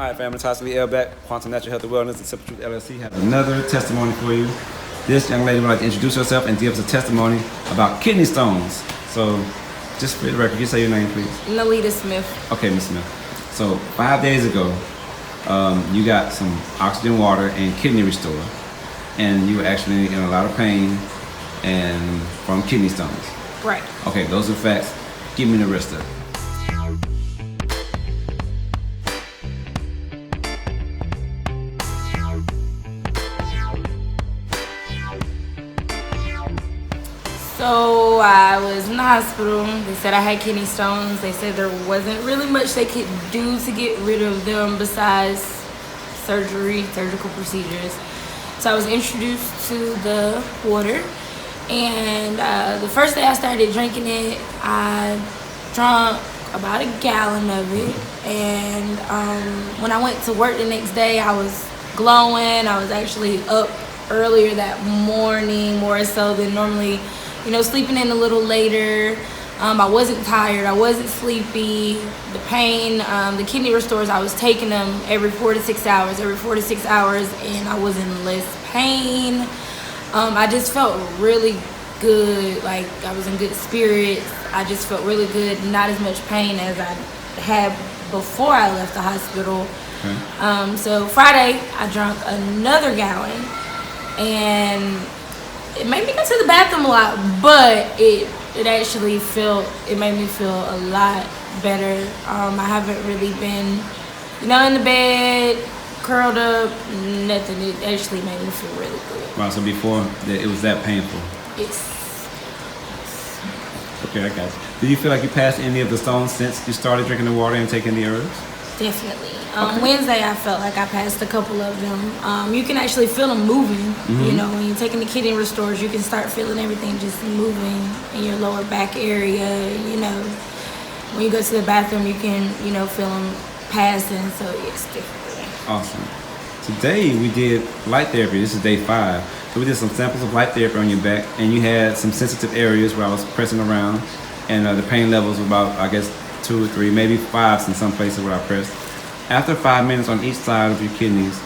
All right, family, Tasha Lee L back, Quantum Natural Health and Wellness and Simple Truth LLC have another testimony for you. This young lady would like to introduce herself and give us a testimony about kidney stones. So, just for the record, can you say your name, please? Nalita Smith. Okay, Ms. Smith. So, 5 days ago, you got some oxygen, water, and kidney restore, and you were actually in a lot of pain and from kidney stones. Right. Okay, those are facts. Give me the rest of it. So I was in the hospital. They said I had kidney stones. They said there wasn't really much they could do to get rid of them besides surgical procedures. So I was introduced to the water, and the first day I started drinking it, I drank about a gallon of it. And when I went to work the next day, I was glowing. I was actually up earlier that morning, more so than normally. You know, sleeping in a little later. I wasn't tired. I wasn't sleepy. The pain, the kidney restores, I was taking them every 4 to 6 hours, and I was in less pain. I just felt really good. Like, I was in good spirits. I just felt really good. Not as much pain as I had before I left the hospital. Okay. So Friday, I drank another gallon, and it made me go to the bathroom a lot, but it made me feel a lot better. I haven't really been, in the bed, curled up, nothing. It actually made me feel really good. Wow, so before, it was that painful? Yes. Okay, I got you. Do you feel like you passed any of the stones since you started drinking the water and taking the herbs? Definitely. Wednesday, I felt like I passed a couple of them. You can actually feel them moving. Mm-hmm. When you're taking the kidney restores, you can start feeling everything just moving in your lower back area. When you go to the bathroom, you can, feel them passing. So, yes, definitely. Awesome. Today, we did light therapy. This is day 5. So we did some samples of light therapy on your back, and you had some sensitive areas where I was pressing around, and the pain levels were about, 2 or 3, maybe 5 in some places where I pressed. After 5 minutes on each side of your kidneys,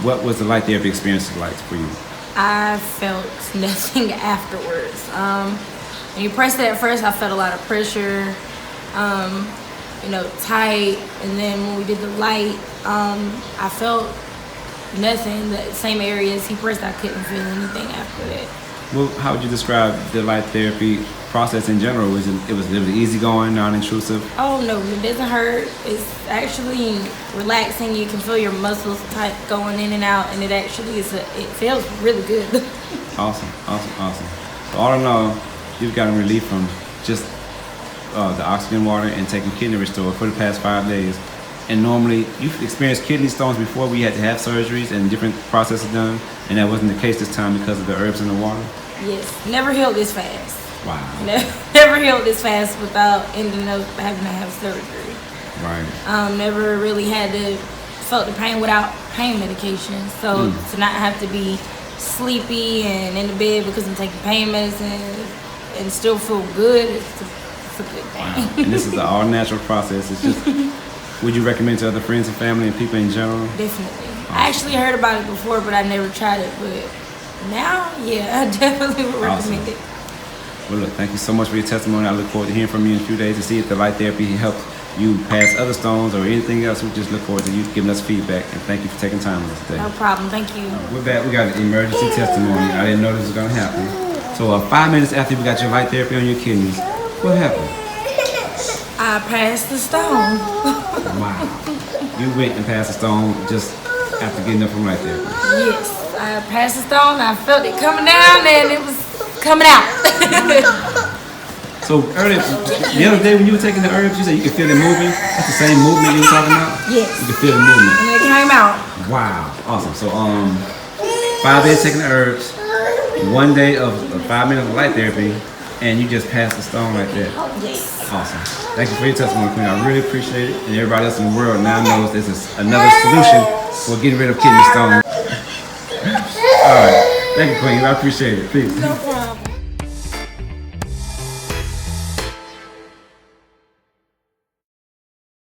what was the light therapy experience like for you? I felt nothing afterwards. When you pressed it at first, I felt a lot of pressure, tight. And then when we did the light, I felt nothing. The same areas he pressed, I couldn't feel anything after that. Well, how would you describe the light therapy process in general? It was easygoing, non-intrusive? Oh no, it doesn't hurt. It's actually relaxing. You can feel your muscles tight going in and out, and it actually it feels really good. Awesome. So all in all, you've gotten relief from just the oxygen, water, and taking kidney restore for the past 5 days. And normally, you've experienced kidney stones before. We had to have surgeries and different processes done, and that wasn't the case this time because of the herbs in the water? Yes, never healed this fast. Wow. Never healed this fast without ending up having to have surgery. Right. Never really felt the pain without pain medication. So to not have to be sleepy and in the bed because I'm taking pain medicine and still feel good, it's a good thing. Wow. And this is an all-natural process. It's just, would you recommend to other friends and family and people in general? Definitely. Awesome. I actually heard about it before, but I never tried it. But now, yeah, I definitely would recommend it. Well, look, thank you so much for your testimony. I look forward to hearing from you in a few days to see if the light therapy helps you pass other stones or anything else. We just look forward to you giving us feedback. And thank you for taking time with us today. No problem. Thank you. We're back. We got an emergency testimony. I didn't know this was going to happen. So 5 minutes after you got your light therapy on your kidneys, what happened? I passed the stone. Wow. You went and passed the stone just after getting up from light therapy? Yes. I passed the stone. I felt it coming down and it was coming out. So earlier, the other day when you were taking the herbs, you said you could feel it moving. That's the same movement you were talking about? Yes. You could feel the movement. And it came out. Wow, awesome. So 5 days taking the herbs, 1 day of 5 minutes of light therapy, and you just passed the stone like that. Yes. Awesome. Thank you for your testimony, Queen. I really appreciate it. And everybody else in the world now knows this is another solution for getting rid of kidney stones. All right. Thank you, Queen. I appreciate it. Peace. No problem.